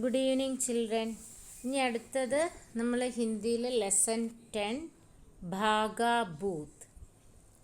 Good evening children. ഇനി അടുത്തത് നമ്മൾ ഹിന്ദിയിൽ ലെസൺ 10 ഭാഗ ഭൂത്.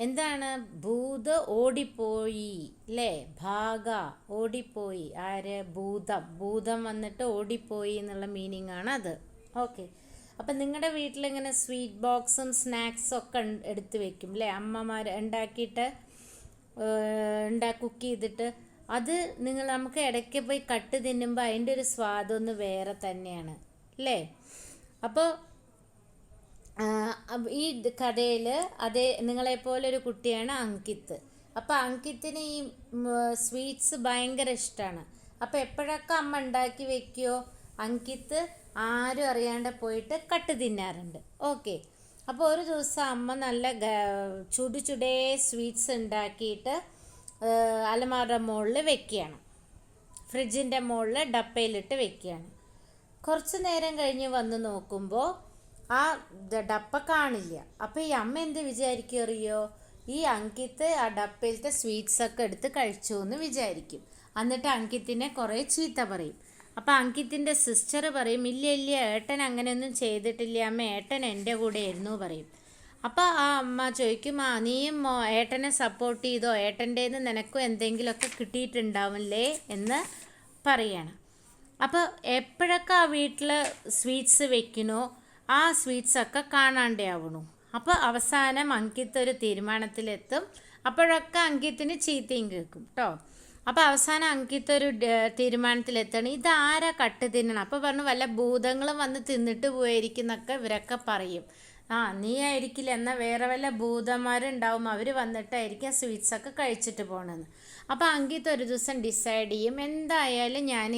എന്താണ് ഭൂത്? ഓടിപ്പോയി അല്ലേ? ഭാഗ ഓടിപ്പോയി. ആര്? ഭൂതം. ഭൂതം വന്നിട്ട് ഓടിപ്പോയി എന്നുള്ള മീനിങ് ആണ് അത്. ഓക്കെ, അപ്പം നിങ്ങളുടെ വീട്ടിലിങ്ങനെ സ്വീറ്റ് ബോക്സും സ്നാക്സും ഒക്കെ എടുത്ത് വെക്കും അല്ലേ? അമ്മമാർ ഉണ്ടാക്കിയിട്ട് കുക്ക് ചെയ്തിട്ട് അത് നമുക്ക് ഇടയ്ക്ക് പോയി കട്ട് തിന്നുമ്പോൾ അതിൻ്റെ ഒരു സ്വാദൊന്ന് വേറെ തന്നെയാണ് അല്ലേ? അപ്പോൾ ഈ കഥയിൽ അതേ നിങ്ങളെപ്പോലെ ഒരു കുട്ടിയാണ് അങ്കിത്ത്. അപ്പോൾ അങ്കിത്തിന് ഈ സ്വീറ്റ്സ് ഭയങ്കര ഇഷ്ടമാണ്. അപ്പോൾ എപ്പോഴൊക്കെ അമ്മ ഉണ്ടാക്കി വെക്കുമോ അങ്കിത്ത് ആരും അറിയാണ്ട് പോയിട്ട് കട്ട് തിന്നാറുണ്ട്. ഓക്കെ, അപ്പോൾ ഒരു ദിവസം അമ്മ നല്ല ചുടേ സ്വീറ്റ്സ് ഉണ്ടാക്കിയിട്ട് അലമാരുടെ മുകളിൽ വെക്കുകയാണ്. ഫ്രിഡ്ജിൻ്റെ മുകളിൽ ഡപ്പയിലിട്ട് വെക്കുകയാണ്. കുറച്ച് നേരം കഴിഞ്ഞ് വന്ന് നോക്കുമ്പോൾ ആ ഡപ്പ കാണില്ല. അപ്പോൾ ഈ അമ്മ എന്ത് വിചാരിക്കും അറിയോ? ഈ അങ്കിത്ത് ആ ഡപ്പയിലത്തെ സ്വീറ്റ്സൊക്കെ എടുത്ത് കഴിച്ചു എന്ന് വിചാരിക്കും. എന്നിട്ട് അങ്കിത്തിനെ കുറേ ചീത്ത പറയും. അപ്പോൾ അങ്കിത്തിൻ്റെ സിസ്റ്റർ പറയും, ഇല്ല ഏട്ടൻ അങ്ങനെയൊന്നും ചെയ്തിട്ടില്ല അമ്മ, ഏട്ടൻ എൻ്റെ കൂടെ ആയിരുന്നു പറയും. അപ്പോൾ ആ അമ്മ ചോദിക്കും, നീയും ഏട്ടനെ സപ്പോർട്ട് ചെയ്തോ, ഏട്ടൻ്റെന്ന് നിനക്കും എന്തെങ്കിലുമൊക്കെ കിട്ടിയിട്ടുണ്ടാവില്ലേ എന്ന് പറയണം. അപ്പോൾ എപ്പോഴൊക്കെ ആ വീട്ടിൽ സ്വീറ്റ്സ് വെക്കണോ ആ സ്വീറ്റ്സൊക്കെ കാണാണ്ടാവണു. അപ്പോൾ അവസാനം അങ്കിത്ത് ഒരു തീരുമാനത്തിലെത്തും. അപ്പോഴൊക്കെ അങ്കിത്തിന് ചീത്തയും കേൾക്കും കേട്ടോ. അപ്പോൾ അവസാനം അങ്കിത്ത് ഒരു തീരുമാനത്തിലെത്തണം, ഇതാരാ കട്ട് തിന്നണം. അപ്പോൾ പറഞ്ഞു, വല്ല ഭൂതങ്ങളും വന്ന് തിന്നിട്ട് പോയിരിക്കുന്നൊക്കെ ഇവരൊക്കെ പറയും. നീ ആയിരിക്കില്ല, എന്നാൽ വേറെ വല്ല ഭൂതന്മാരുണ്ടാവും, അവർ വന്നിട്ടായിരിക്കും ആ സ്വീറ്റ്സൊക്കെ കഴിച്ചിട്ട് പോകണമെന്ന്. അപ്പോൾ അങ്കിത്ത് ഒരു ദിവസം ഡിസൈഡ് ചെയ്യും, എന്തായാലും ഞാൻ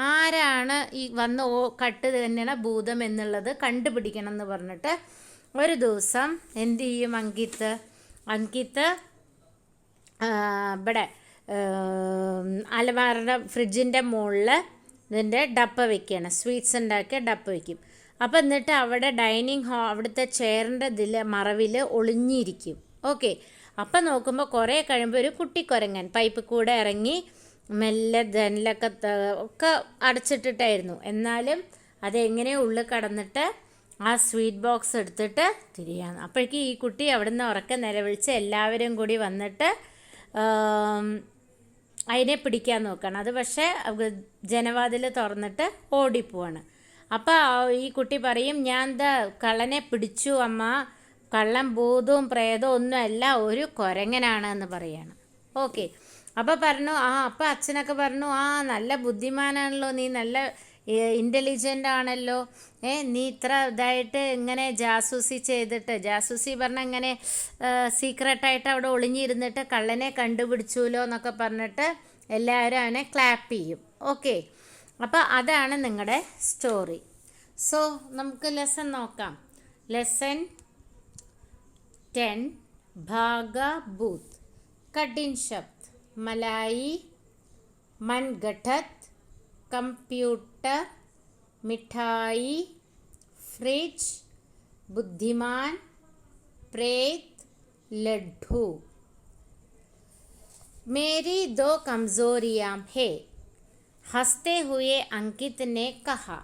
ആരാണ് ഈ വന്ന് കട്ട് തന്നെയാണ് ഭൂതം എന്നുള്ളത് കണ്ടുപിടിക്കണം എന്ന് പറഞ്ഞിട്ട് ഒരു ദിവസം എന്ത് ചെയ്യും അങ്കിത്ത് ഇവിടെ അലമാരുടെ ഫ്രിഡ്ജിൻ്റെ മുകളിൽ ഇതിൻ്റെ ഡപ്പ വയ്ക്കുകയാണ്. സ്വീറ്റ്സ് ഉണ്ടാക്കിയ ഡപ്പ വയ്ക്കും. അപ്പോൾ എന്നിട്ട് അവിടെ ഡൈനിങ് അവിടുത്തെ ചെയറിൻ്റെ മറവിൽ ഒളിഞ്ഞിരിക്കും. ഓക്കെ, അപ്പം നോക്കുമ്പോൾ കുറേ കഴിയുമ്പോൾ ഒരു കുട്ടിക്കുരങ്ങൻ പൈപ്പിൽ കൂടെ ഇറങ്ങി മെല്ലെ ജനലൊക്കെ ഒക്കെ അടച്ചിട്ടിട്ടായിരുന്നു. എന്നാലും അതെങ്ങനെ ഉള്ളിൽ കടന്നിട്ട് ആ സ്വീറ്റ് ബോക്സ് എടുത്തിട്ട് തിരിയാണ്. അപ്പോഴേക്കും ഈ കുട്ടി അവിടെ നിന്ന് ഉറക്കെ നിലവിളിച്ച് എല്ലാവരും കൂടി വന്നിട്ട് അതിനെ പിടിക്കാൻ നോക്കണം. അത് പക്ഷേ ജനവാതിൽ തുറന്നിട്ട് ഓടിപ്പോവാണ്. അപ്പോൾ ഈ കുട്ടി പറയും, ഞാൻ കള്ളനെ പിടിച്ചു അമ്മ, കള്ളൻ ഭൂതവും പ്രേതവും ഒന്നും അല്ല, ഒരു കുരങ്ങനാണ് എന്ന് പറയാണ്. ഓക്കെ, അപ്പോൾ പറഞ്ഞു അപ്പോൾ അച്ഛനൊക്കെ പറഞ്ഞു, നല്ല ബുദ്ധിമാനാണല്ലോ നീ, നല്ല ഇൻ്റലിജൻ്റ് ആണല്ലോ, നീ ഇത്ര ഇതായിട്ട് ഇങ്ങനെ ജാസൂസി ചെയ്തിട്ട്, ജാസൂസി പറഞ്ഞാൽ ഇങ്ങനെ സീക്രട്ടായിട്ട് അവിടെ ഒളിഞ്ഞിരുന്നിട്ട് കള്ളനെ കണ്ടുപിടിച്ചുല്ലോ എന്നൊക്കെ പറഞ്ഞിട്ട് എല്ലാവരും അവനെ ക്ലാപ്പ് ചെയ്യും. ഓക്കെ, അപ്പോൾ അതാണ് നിങ്ങളുടെ സ്റ്റോറി. സോ നമുക്ക് ലെസൺ നോക്കാം. ലെസൺ 10 ഭാഗ ഭൂത്. കഠിൻ ശബ്ദ मलाई, मनगढ़ंत, कंप्यूटर, मिठाई, फ्रिज, बुद्धिमान, प्रेत, लड्डू. मेरी 2 कमज़ोरियाँ हैं, हंसते हुए अंकित ने कहा,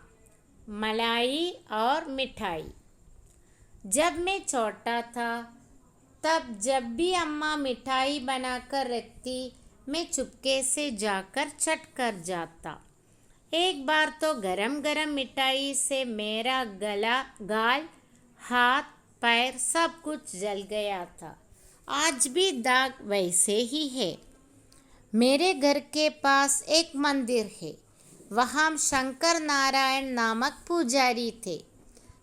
मलाई और मिठाई. जब मैं छोटा था तब जब भी अम्मा मिठाई बनाकर रखती मैं चुपके से जाकर चट कर जाता. एक बार तो गरम गरम मिठाई से मेरा गाल, हाथ, पैर सब कुछ जल गया था. आज भी दाग वैसे ही है. मेरे घर के पास एक मंदिर है, वहाँ शंकर नारायण नामक पुजारी थे.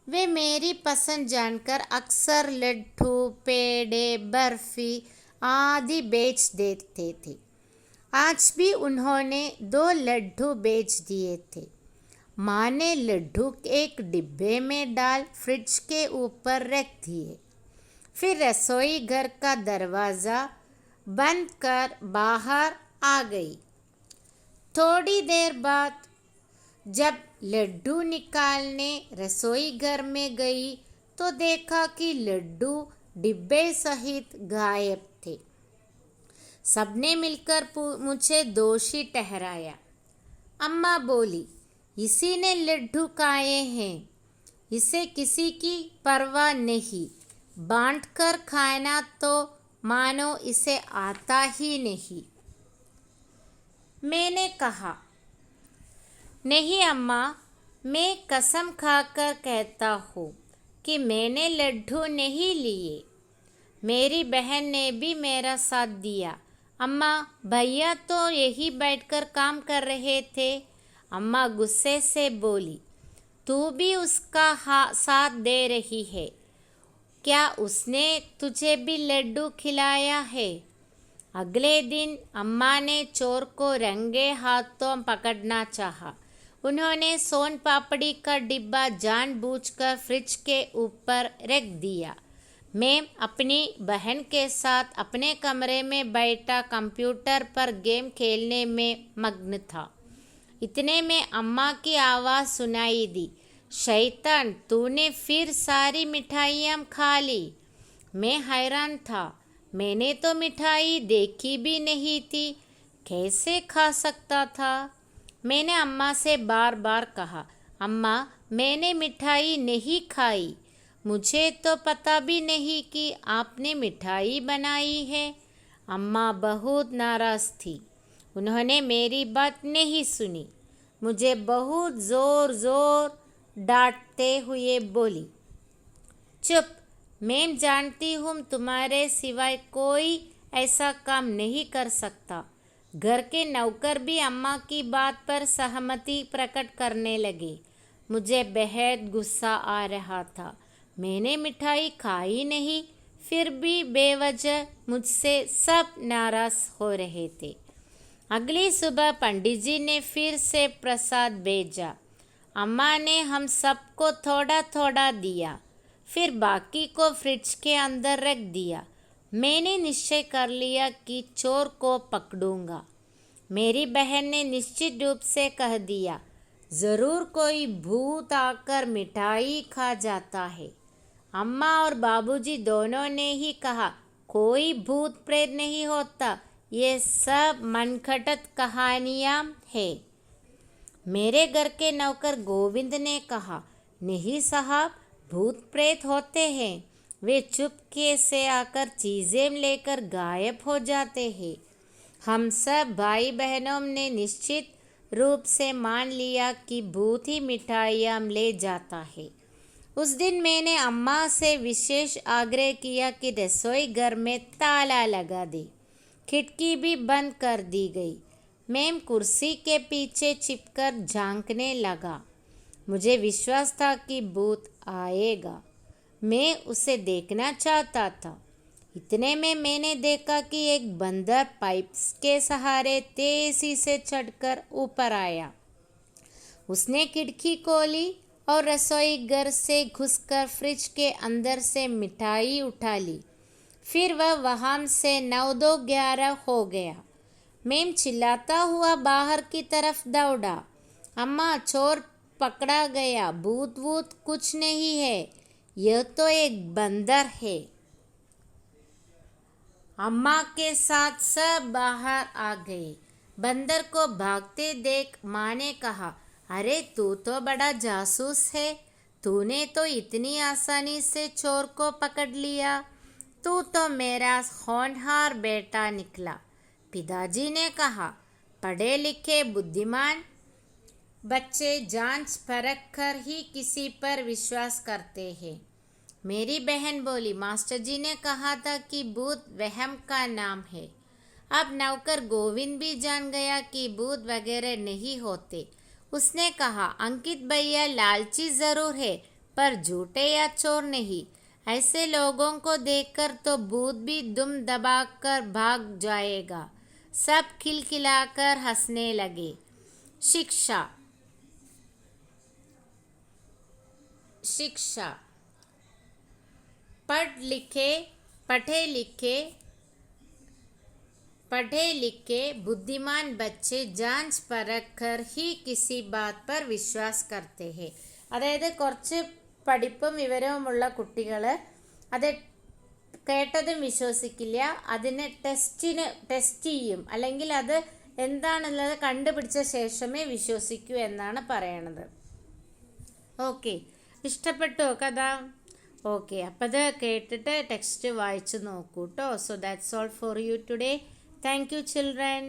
वे मेरी पसंद जानकर अक्सर लड्डू, पेड़े, बर्फ़ी आदि बेच देते थे. आज भी उन्होंने 2 लड्डू बेच दिए थे. माँ ने लड्डू एक डिब्बे में डाल फ्रिज के ऊपर रख दिए. फिर रसोई घर का दरवाज़ा बंद कर बाहर आ गई. थोड़ी देर बाद जब लड्डू निकालने रसोई घर में गई तो देखा कि लड्डू डिब्बे सहित गायब थे. सबने मिलकर मुझे दोषी ठहराया. अम्मा बोली, इसी ने लड्डू खाए हैं, इसे किसी की परवाह नहीं, बांट कर खाना तो मानो इसे आता ही नहीं। मैंने कहा, नहीं अम्मा, मैं कसम खाकर कहता हूँ कि मैंने लड्डू नहीं लिए। मेरी बहन ने भी मेरा साथ दिया। अम्मा, भैया तो यही बैठकर काम कर रहे थे। अम्मा गुस्से से बोली, तू भी उसका साथ दे रही है, क्या उसने तुझे भी लड्डू खिलाया है? अगले दिन अम्मा ने चोर को रंगे हाथों पकड़ना चाहा। उन्होंने सोन पापड़ी का डिब्बा जानबूझकर फ्रिज के ऊपर रख दिया। मैं अपनी बहन के साथ अपने कमरे में बैठा कंप्यूटर पर गेम खेलने में मग्न था। इतने में अम्मा की आवाज़ सुनाई दी, शैतान, तूने फिर सारी मिठाइयाँ खा ली। मैं हैरान था, मैंने तो मिठाई देखी भी नहीं थी, कैसे खा सकता था? मैंने अम्मा से बार बार कहा, अम्मा, मैंने मिठाई नहीं खाई, मुझे तो पता भी नहीं कि आपने मिठाई बनाई है। अम्मा बहुत नाराज़ थी, उन्होंने मेरी बात नहीं सुनी। मुझे बहुत ज़ोर डांटते हुए बोली, चुप, मैं जानती हूँ तुम्हारे सिवाय कोई ऐसा काम नहीं कर सकता। घर के नौकर भी अम्मा की बात पर सहमति प्रकट करने लगे। मुझे बेहद गुस्सा आ रहा था। मैंने मिठाई खाई नहीं, फिर भी बेवजह मुझसे सब नाराज़ हो रहे थे। अगली सुबह पंडित जी ने फिर से प्रसाद भेजा। अम्मा ने हम सबको थोड़ा थोड़ा दिया, फिर बाकी को फ्रिज के अंदर रख दिया। मैंने निश्चय कर लिया कि चोर को पकड़ूंगा। मेरी बहन ने निश्चित रूप से कह दिया, ज़रूर कोई भूत आकर मिठाई खा जाता है। अम्मा और बाबूजी दोनों ने ही कहा, कोई भूत प्रेत नहीं होता, ये सब मनगढ़ंत कहानियाँ हैं। मेरे घर के नौकर गोविंद ने कहा, नहीं साहब, भूत प्रेत होते हैं, वे चुपके से आकर चीज़ें लेकर गायब हो जाते हैं। हम सब भाई बहनों ने निश्चित रूप से मान लिया कि भूत ही मिठाइयाँ ले जाता है। उस दिन मैंने अम्मा से विशेष आग्रह किया कि रसोई घर में ताला लगा दे, खिड़की भी बंद कर दी गई। मैं कुर्सी के पीछे छिपकर झांकने लगा। मुझे विश्वास था कि भूत आएगा, मैं उसे देखना चाहता था। इतने में मैंने देखा कि एक बंदर पाइप्स के सहारे तेजी से चढ़कर ऊपर आया। उसने खिड़की खोली और रसोई घर से घुसकर फ्रिज के अंदर से मिठाई उठा ली। फिर वह वहाँ से 9-2-11 हो गया। मैं चिल्लाता हुआ बाहर की तरफ दौड़ा, अम्मा, चोर पकड़ा गया, भूत वूत कुछ नहीं है, यह तो एक बंदर है। अम्मा के साथ सब बाहर आ गए। बंदर को भागते देख माँ ने कहा, अरे तू तो बड़ा जासूस है, तूने तो इतनी आसानी से चोर को पकड़ लिया, तू तो मेरा होनहार बेटा निकला। पिताजी ने कहा, पढ़े लिखे बुद्धिमान बच्चे जांच परख कर ही किसी पर विश्वास करते हैं। मेरी बहन बोली, मास्टर जी ने कहा था कि भूत वहम का नाम है। अब नौकर गोविंद भी जान गया कि भूत वगैरह नहीं होते। उसने कहा, अंकित भैया लालची ज़रूर है, पर झूठे या चोर नहीं। ऐसे लोगों को देखकर तो भूत भी दुम दबाकर भाग जाएगा। सब खिलखिलाकर हंसने लगे। शिक्षा पढ़े लिखे बुद्धिमान बच्चे जांच परख कर ही किसी बात पर विश्वास करते हैं. അതായത് കുറച്ച് പഠിപ്പും വിവരവുമുള്ള കുട്ടികൾ അത് കേട്ടതും വിശ്വസിക്കില്ല, അതിനെ ടെസ്റ്റ് ചെയ്യും, അല്ലെങ്കിൽ അത് എന്താണെന്നുള്ളത് കണ്ടുപിടിച്ച ശേഷമേ വിശ്വസിക്കൂ എന്നാണ് പറയണത്. ഓക്കെ, ഇഷ്ടപ്പെട്ടോ കഥ? ഓക്കെ, അപ്പം അത് കേട്ടിട്ട് ടെക്സ്റ്റ് വായിച്ച് നോക്കൂ കേട്ടോ. So that's all for you today. Thank you children.